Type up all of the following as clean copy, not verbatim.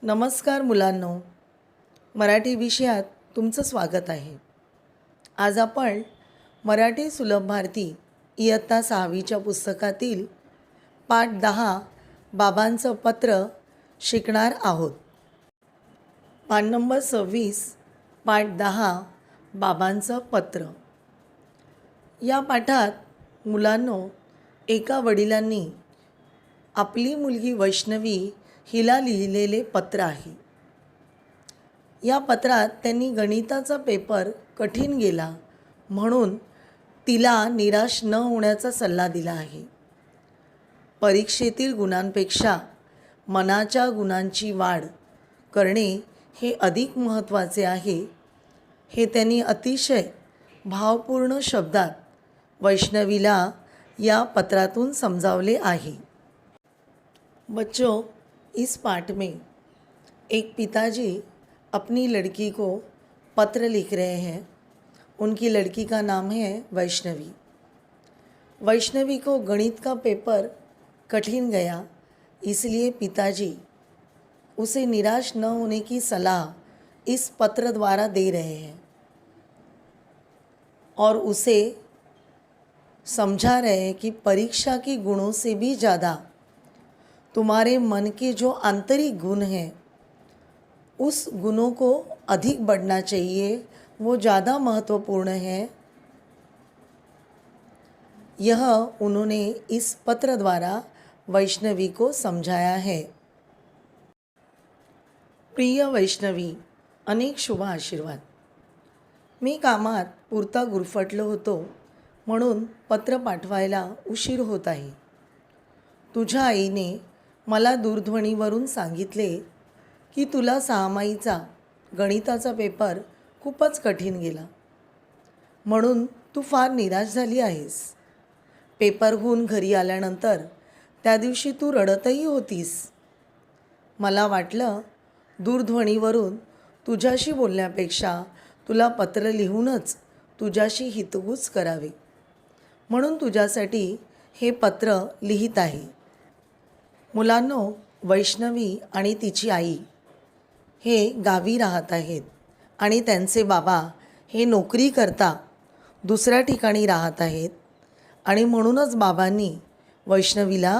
नमस्कार मुलांनो, मराठी विषयात तुमचं स्वागत आहे. आज आपण मराठी सुलभ भारती इयत्ता 6वीच्या पुस्तकातील पाठ 10 बाबांचं पत्र शिकणार आहोत. पान नंबर 26, पाठ 10 बाबांचं पत्र. या पाठात मुलांनो, एका वडिलांनी आपली मुलगी वैष्णवी हिला लिहिलेले पत्र आहे. या पत्रात त्यांनी गणिताचा पेपर कठीण गेला म्हणून तिला निराश न होण्याचा सल्ला दिला आहे. परीक्षेतील गुणांपेक्षा मनाच्या गुणांची वाढ करणे हे अधिक महत्त्वाचे आहे, हे त्यांनी अतिशय भावपूर्ण शब्दात वैष्णवीला या पत्रातून समजावले आहे. बच्चों, इस पाठ में एक पिताजी अपनी लड़की को पत्र लिख रहे हैं. उनकी लड़की का नाम है वैष्णवी. वैष्णवी को गणित का पेपर कठिन गया, इसलिए पिताजी उसे निराश न होने की सलाह इस पत्र द्वारा दे रहे हैं और उसे समझा रहे हैं कि परीक्षा के गुणों से भी ज़्यादा तुम्हारे मन के जो आंतरिक गुण हैं उस गुणों को अधिक बढ़ना चाहिए, वो ज़्यादा महत्वपूर्ण है. यह उन्होंने इस पत्र द्वारा वैष्णवी को समझाया है. प्रिय वैष्णवी, अनेक शुभ आशीर्वाद. मी कामात पुरता गुरफटलो होतो म्हणून पत्र पाठवायला उशीर होत आहे. तुझ्या आईने मला दूरध्वनीवरून सांगितले की तुला सहामाहीचा गणिताचा पेपर खूपच कठीण गेला म्हणून तू फार निराश झाली आहेस. पेपरहून घरी आल्यानंतर त्या दिवशी तू रडतही होतीस. मला वाटलं दूरध्वनीवरून तुझ्याशी बोलण्यापेक्षा तुला पत्र लिहूनच तुझ्याशी हितगुज करावे म्हणून तुझ्यासाठी हे पत्र लिहित आहे. मुलांनो, वैष्णवी आणि तिची आई हे गावी राहत आहेत आणि त्यांचे बाबा हे नोकरी करता दुसऱ्या ठिकाणी राहत आहेत आणि म्हणूनच बाबांनी वैष्णवीला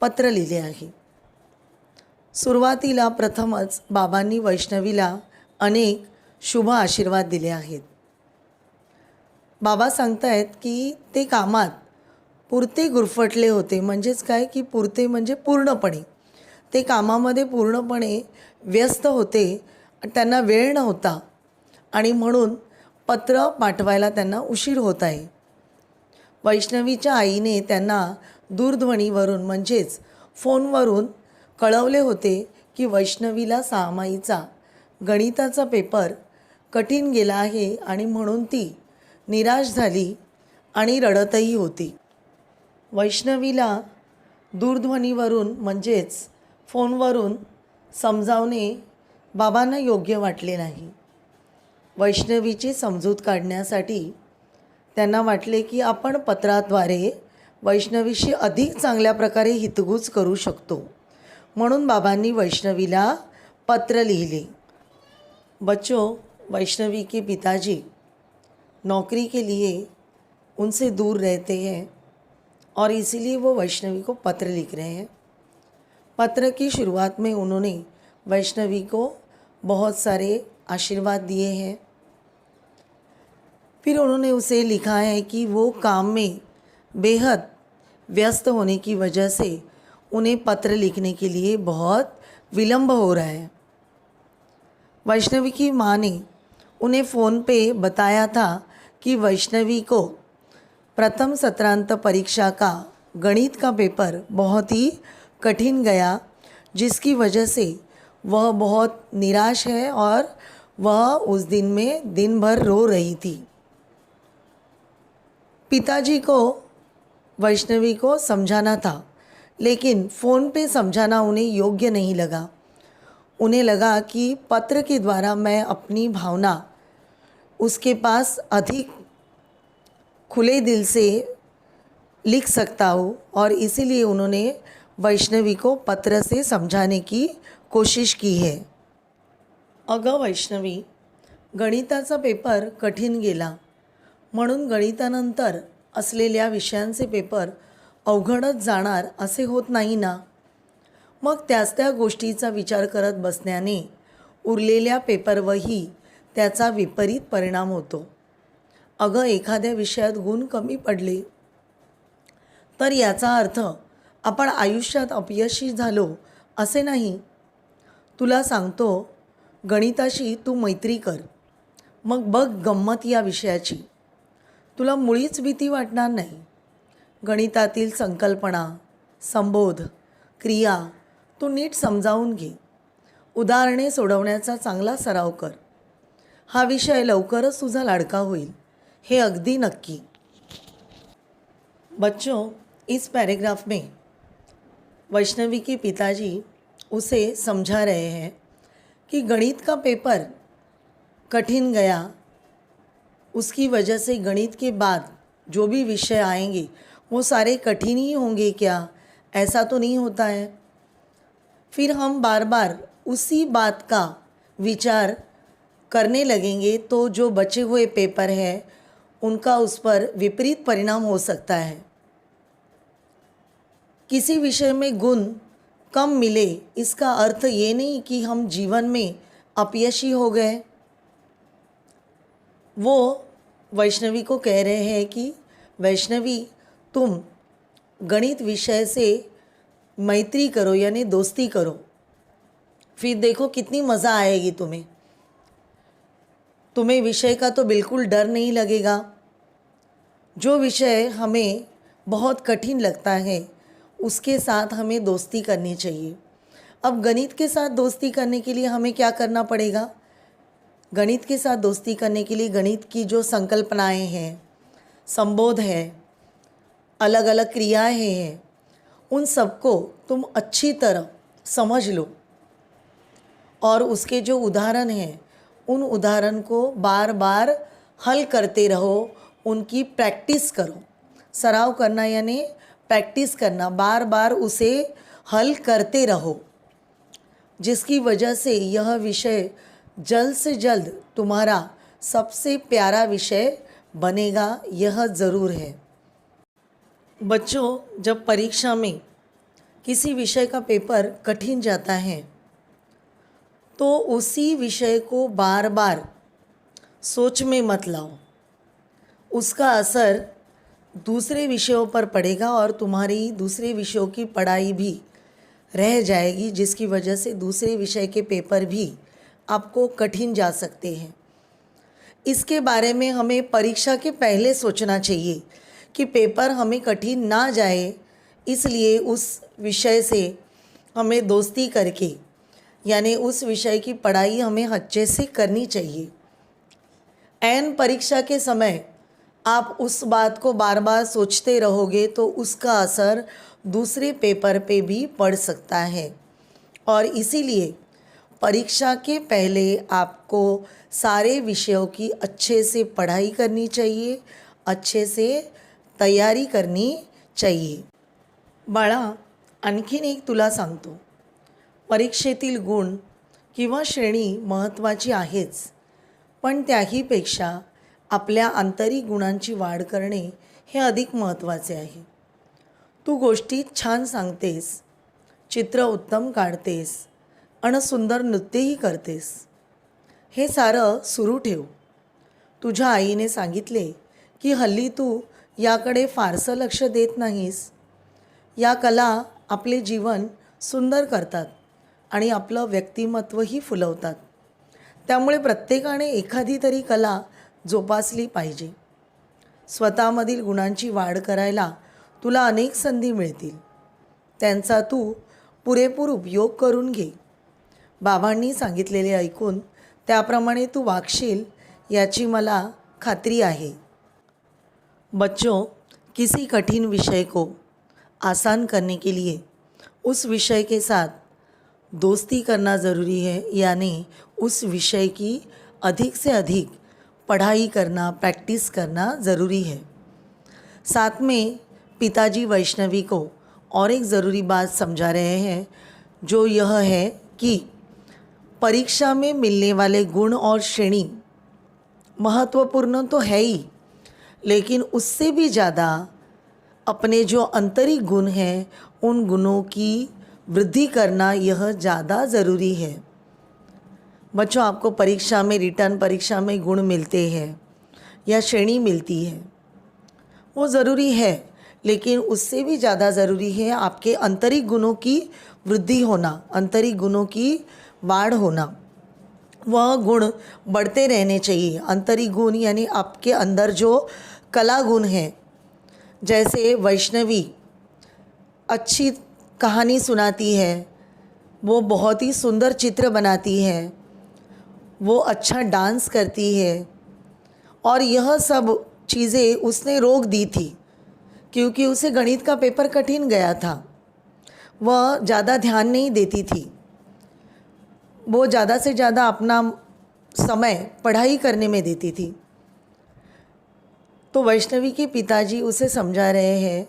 पत्र लिहिले आहे. सुरुवातीला प्रथमच बाबांनी वैष्णवीला अनेक शुभ आशीर्वाद दिले आहेत. बाबा सांगतायत की ते कामात पुरते गुरफटले होते. म्हणजेच काय की पुरते म्हणजे पूर्णपणे ते कामामध्ये पूर्णपणे व्यस्त होते, त्यांना वेळ नव्हता आणि म्हणून पत्र पाठवायला त्यांना उशीर होत आहे. वैष्णवीच्या आईने त्यांना दूरध्वनीवरून म्हणजेच फोनवरून कळवले होते की वैष्णवीला सहामाहीचा गणिताचा पेपर कठीण गेला आहे आणि म्हणून ती निराश झाली आणि रडतही होती. वैष्णवीला दूरध्वनीवरून म्हणजेच फोनवरून समजावणे बाबांना योग्य वाटले नाही. वैष्णवीची समजूत काढण्यासाठी त्यांना वाटले की आपण पत्राद्वारे वैष्णवीशी अधिक चांगल्या प्रकारे हितगुज करू शकतो म्हणून बाबांनी वैष्णवीला पत्र लिहिले. बच्चों, वैष्णवी के पिताजी नौकरी के लिए उनसे दूर रहते हैं और इसीलिए वो वैष्णवी को पत्र लिख रहे हैं. पत्र की शुरुआत में उन्होंने वैष्णवी को बहुत सारे आशीर्वाद दिए हैं. फिर उन्होंने उसे लिखा है कि वो काम में बेहद व्यस्त होने की वजह से उन्हें पत्र लिखने के लिए बहुत विलम्ब हो रहा है. वैष्णवी की माँ ने उन्हें फ़ोन पे बताया था कि वैष्णवी को प्रथम सत्रांत परीक्षा का गणित का पेपर बहुत ही कठिन गया, जिसकी वजह से वह बहुत निराश है और वह उस दिन में दिन भर रो रही थी. पिताजी को वैष्णवी को समझाना था, लेकिन फ़ोन पे समझाना उन्हें योग्य नहीं लगा. उन्हें लगा कि पत्र के द्वारा मैं अपनी भावना उसके पास अधिक खुले दिल से लिख सकता हूँ और इसीलिए उन्होंने वैष्णवी को पत्र से समझाने की कोशिश की है। अगं वैष्णवी, गणिताचा पेपर कठीण गेला म्हणून गणितानंतर असलेल्या विषयांचे पेपर अवघडच जाणार असे होत नाही ना. मग त्या गोष्टीचा विचार करत बसण्याने उरलेल्या पेपरवरही त्याचा विपरीत परिणाम होतो. अगं, एखाद्या विषयात गुण कमी पडले तर याचा अर्थ आपण आयुष्यात अपयशी झालो असे नाही. तुला सांगतो, गणिताशी तू मैत्री कर, मग बघ गंमत या विषयाची. तुला मुळीच भीती वाटणार नाही. गणितातील संकल्पना, संबोध, क्रिया तू नीट समजावून घे. उदाहरणे सोडवण्याचा चांगला सराव कर. हा विषय लवकरच तुझा लाडका होईल, हे अगदी नक्की. बच्चों, इस पैराग्राफ में वैष्णवी के पिताजी उसे समझा रहे हैं कि गणित का पेपर कठिन गया, उसकी वजह से गणित के बाद जो भी विषय आएंगे वो सारे कठिन ही होंगे क्या? ऐसा तो नहीं होता है. फिर हम बार बार उसी बात का विचार करने लगेंगे तो जो बचे हुए पेपर हैं उनका उस पर विपरीत परिणाम हो सकता है. किसी विषय में गुण कम मिले इसका अर्थ ये नहीं कि हम जीवन में अपयशी हो गए. वो वैष्णवी को कह रहे हैं कि वैष्णवी, तुम गणित विषय से मैत्री करो, यानी दोस्ती करो, फिर देखो कितनी मज़ा आएगी तुम्हें. तुम्हें विषय का तो बिल्कुल डर नहीं लगेगा. जो विषय हमें बहुत कठिन लगता है उसके साथ हमें दोस्ती करनी चाहिए. अब गणित के साथ दोस्ती करने के लिए हमें क्या करना पड़ेगा? गणित के साथ दोस्ती करने के लिए गणित की जो संकल्पनाएं हैं, संबोध है, अलग अलग क्रियाएं हैं, उन सबको तुम अच्छी तरह समझ लो और उसके जो उदाहरण हैं उन उदाहरण को बार बार हल करते रहो, उनकी प्रैक्टिस करो. सराव करना यानी प्रैक्टिस करना, बार बार उसे हल करते रहो, जिसकी वजह से यह विषय जल्द से जल्द तुम्हारा सबसे प्यारा विषय बनेगा, यह ज़रूर है. बच्चों, जब परीक्षा में किसी विषय का पेपर कठिन जाता है तो उसी विषय को बार बार सोच में मत लाओ. उसका असर दूसरे विषयों पर पड़ेगा और तुम्हारी दूसरे विषयों की पढ़ाई भी रह जाएगी, जिसकी वजह से दूसरे विषय के पेपर भी आपको कठिन जा सकते हैं. इसके बारे में हमें परीक्षा के पहले सोचना चाहिए कि पेपर हमें कठिन ना जाए, इसलिए उस विषय से हमें दोस्ती करके, यानी उस विषय की पढ़ाई हमें अच्छे से करनी चाहिए. ऐन परीक्षा के समय आप उस बात को बार बार सोचते रहोगे तो उसका असर दूसरे पेपर पे भी पड़ सकता है. और इसीलिए परीक्षा के पहले आपको सारे विषयों की अच्छे से पढ़ाई करनी चाहिए, अच्छे से तयारी करनी चाहिए. बाळा, आणखीन एक तुला सांगतो, परीक्षेतील गुण किंवा श्रेणी महत्त्वाची आहेच, पण त्याहीपेक्षा आपल्या आंतरिक गुणांची वाढ करणे हे अधिक महत्त्वाचे आहे. तू गोष्टीत छान सांगतेस, चित्र उत्तम काढतेस आणि सुंदर नृत्यही करतेस. हे सारं सुरू ठेव. तुझ्या आईने सांगितले की हल्ली तू याकडे फारसं लक्ष देत नाहीस. या कला आपले जीवन सुंदर करतात आणि आपलं व्यक्तिमत्वही फुलवतात. त्यामुळे प्रत्येकाने एखादी तरी कला जोपासली पाहिजे. स्वतःमधील गुणांची वाढ करायला तुला अनेक संधी मिळतील, त्यांचा तू पुरेपूर उपयोग करून घे. बाबांनी सांगितलेले ऐकून त्याप्रमाणे तू वागशील याची मला खात्री आहे. बच्चों, किसी कठिन विषय को आसान करने के लिए उस विषय के साथ दोस्ती करना ज़रूरी है, यानी उस विषय की अधिक से अधिक पढ़ाई करना, प्रैक्टिस करना ज़रूरी है. साथ में पिताजी वैष्णवी को और एक ज़रूरी बात समझा रहे हैं, जो यह है कि परीक्षा में मिलने वाले गुण और श्रेणी महत्वपूर्ण तो है ही, लेकिन उससे भी ज़्यादा अपने जो आंतरिक गुण हैं उन गुणों की वृद्धि करना यह ज़्यादा ज़रूरी है। बच्चों, आपको परीक्षा में, रिटर्न परीक्षा में गुण मिलते हैं या श्रेणी मिलती है, वो ज़रूरी है, लेकिन उससे भी ज़्यादा ज़रूरी है आपके आंतरिक गुणों की वृद्धि होना, आंतरिक गुणों की वाढ़ होना। वह गुण बढ़ते रहने चाहिए। आंतरिक गुण यानी आपके अंदर जो कला गुण हैं, जैसे वैष्णवी अच्छी कहानी सुनाती है, वो बहुत ही सुंदर चित्र बनाती है, वो अच्छा डांस करती है, और यह सब चीज़ें उसने रोक दी थी क्योंकि उसे गणित का पेपर कठिन गया था। वह ज़्यादा ध्यान नहीं देती थी, वो ज़्यादा से ज़्यादा अपना समय पढ़ाई करने में देती थी। तो वैष्णवी के पिताजी उसे समझा रहे हैं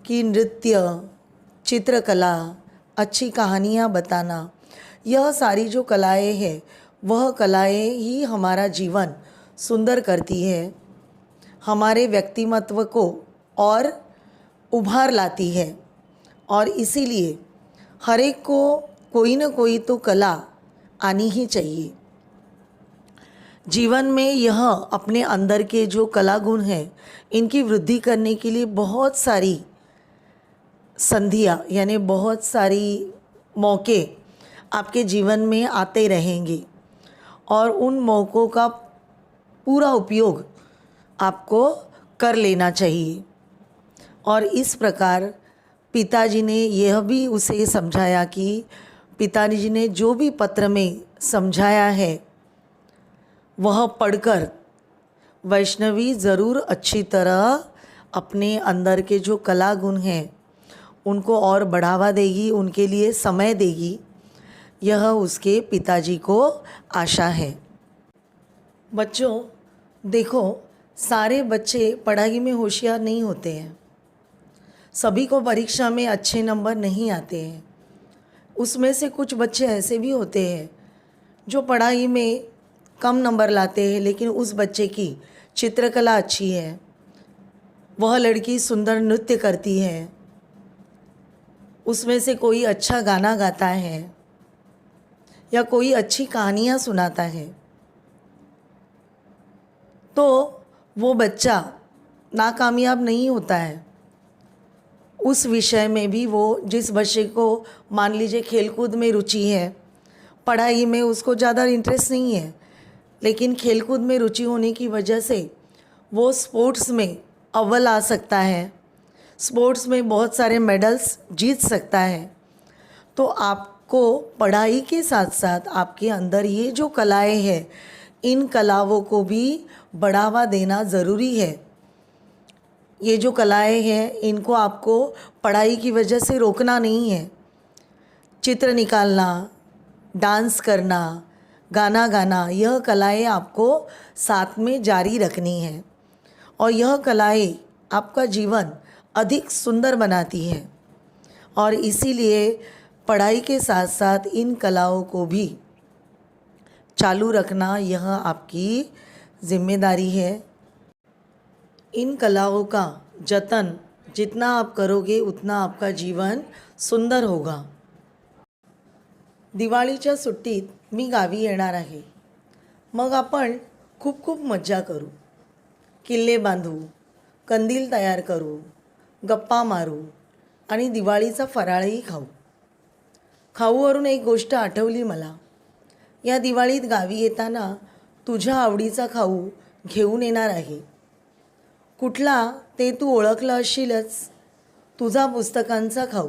कि नृत्य, चित्रकला, अच्छी कहानियाँ बताना, यह सारी जो कलाएं हैं वह कलाएं ही हमारा जीवन सुंदर करती है, हमारे व्यक्तिमत्व को और उभार लाती है। और इसीलिए हर एक को कोई ना कोई तो कला आनी ही चाहिए। जीवन में यह अपने अंदर के जो कला गुण हैं इनकी वृद्धि करने के लिए बहुत सारी संधियाँ यानी बहुत सारी मौके आपके जीवन में आते रहेंगे, और उन मौक़ों का पूरा उपयोग आपको कर लेना चाहिए। और इस प्रकार पिताजी ने यह भी उसे समझाया कि पिताजी ने जो भी पत्र में समझाया है वह पढ़कर वैष्णवी ज़रूर अच्छी तरह अपने अंदर के जो कला गुण हैं उनको और बढ़ावा देगी, उनके लिए समय देगी, यह उसके पिताजी को आशा है। बच्चों देखो, सारे बच्चे पढ़ाई में होशियार नहीं होते हैं, सभी को परीक्षा में अच्छे नंबर नहीं आते हैं। उसमें से कुछ बच्चे ऐसे भी होते हैं जो पढ़ाई में कम नंबर लाते हैं, लेकिन उस बच्चे की चित्रकला अच्छी है, वह लड़की सुंदर नृत्य करती है, उसमें से कोई अच्छा गाना गाता है या कोई अच्छी कहानियाँ सुनाता है, तो वो बच्चा नाकामयाब नहीं होता है। उस विषय में भी वो, जिस बच्चे को मान लीजिए खेलकूद में रुचि है, पढ़ाई में उसको ज़्यादा इंटरेस्ट नहीं है, लेकिन खेलकूद में रुचि होने की वजह से वो स्पोर्ट्स में अव्वल आ सकता है, स्पोर्ट्स में बहुत सारे मेडल्स जीत सकता है। तो आपको पढ़ाई के साथ साथ आपके अंदर ये जो कलाएं हैं, इन कलाओं को भी बढ़ावा देना ज़रूरी है। ये जो कलाएं हैं इनको आपको पढ़ाई की वजह से रोकना नहीं है। चित्र निकालना, डांस करना, गाना गाना, यह कलाएं आपको साथ में जारी रखनी है, और यह कलाएं आपका जीवन अधिक सुंदर बनाती हैं। और इसीलिए पढ़ाई के साथ साथ इन कलाओं को भी चालू रखना यह आपकी जिम्मेदारी है। इन कलाओं का जतन जितना आप करोगे उतना आपका जीवन सुंदर होगा। दिवाळीच्या सुट्टीत मी गावी येणार आहे, मग आपण खूप खूप मज्जा करू, किल्ले बांधू, कंदील तयार करू, गप्पा मारू आणि दिवाळीचा फराळही खाऊ। खाऊवरून एक गोष्ट आठवली मला, या दिवाळीत गावी येताना तुझ्या आवडीचा खाऊ घेऊन येणार आहे। कुठला ते तू ओळखलं असशीलच, तुझा पुस्तकांचा खाऊ।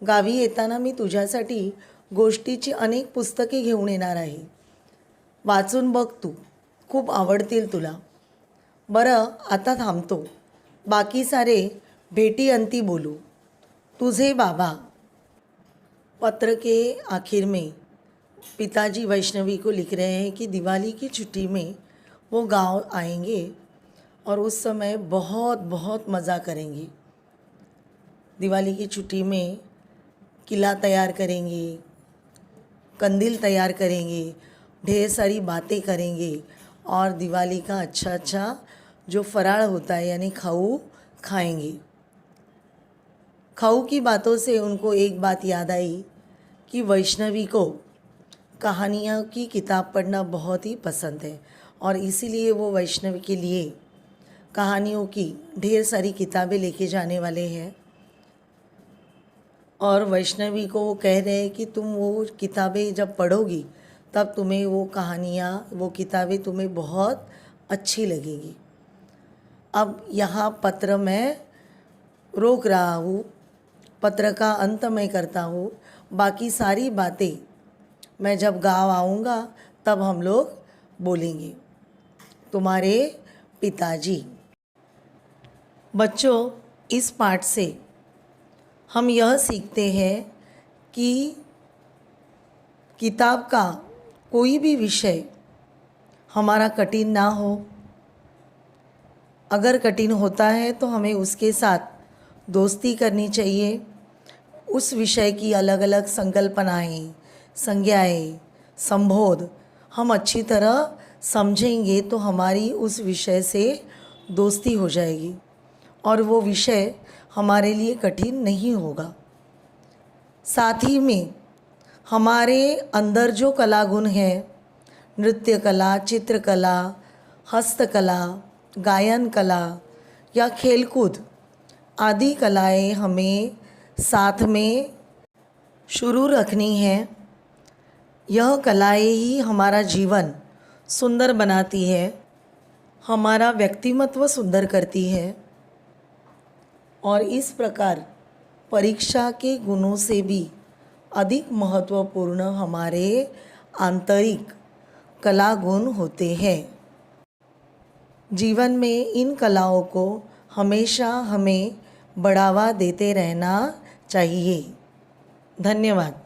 गावी येताना मी तुझ्यासाठी गोष्टीची अनेक पुस्तके घेऊन येणार आहे, वाचून बघ तू, खूप आवडतील तुला। बरं आता थांबतो, बाकी सारे भेटी अंती बोलू, तुझे बाबा। पत्र के आखिर में पिताजी वैष्णवी को लिख रहे हैं कि दिवाली की छुट्टी में वो गांव आएंगे और उस समय बहुत बहुत मज़ा करेंगे। दिवाली की छुट्टी में किला तैयार करेंगे, कंदील तैयार करेंगे, ढेर सारी बातें करेंगे और दिवाली का अच्छा अच्छा जो फराळ होता है यानी खाऊ खाएंगे। खाऊ की बातों से उनको एक बात याद आई कि वैष्णवी को कहानियों की किताब पढ़ना बहुत ही पसंद है और इसीलिए वो वैष्णवी के लिए कहानियों की ढेर सारी किताबें लेके जाने वाले हैं। और वैष्णवी को वो कह रहे हैं कि तुम वो किताबें जब पढ़ोगी तब तुम्हें वो कहानियाँ, वो किताबें तुम्हें बहुत अच्छी लगेगी। अब यहाँ पत्र मैं रोक रहा हूँ, पत्र का अंत मैं करता हूँ। बाकी सारी बातें मैं जब गाँव आऊँगा तब हम लोग बोलेंगे। तुम्हारे पिताजी। बच्चों, इस पाठ से हम यह सीखते हैं कि किताब का कोई भी विषय हमारा कठिन ना हो। अगर कठिन होता है तो हमें उसके साथ दोस्ती करनी चाहिए। उस विषय की अलग अलग संकल्पनाएं, संज्ञाएं, संबोध हम अच्छी तरह समझेंगे तो हमारी उस विषय से दोस्ती हो जाएगी और वो विषय हमारे लिए कठिन नहीं होगा। साथ ही में हमारे अंदर जो कला गुण है, नृत्य कला, चित्रकला, हस्तकला, गायन कला या खेलकूद आदि कलाएं हमें साथ में शुरू रखनी है। यह कलाएं ही हमारा जीवन सुंदर बनाती है, हमारा व्यक्तिमत्व सुंदर करती है और इस प्रकार परीक्षा के गुणों से भी अधिक महत्वपूर्ण हमारे आंतरिक कला गुण होते हैं। जीवन में इन कलाओं को हमेशा हमें बढ़ावा देते रहना चाहिए। धन्यवाद।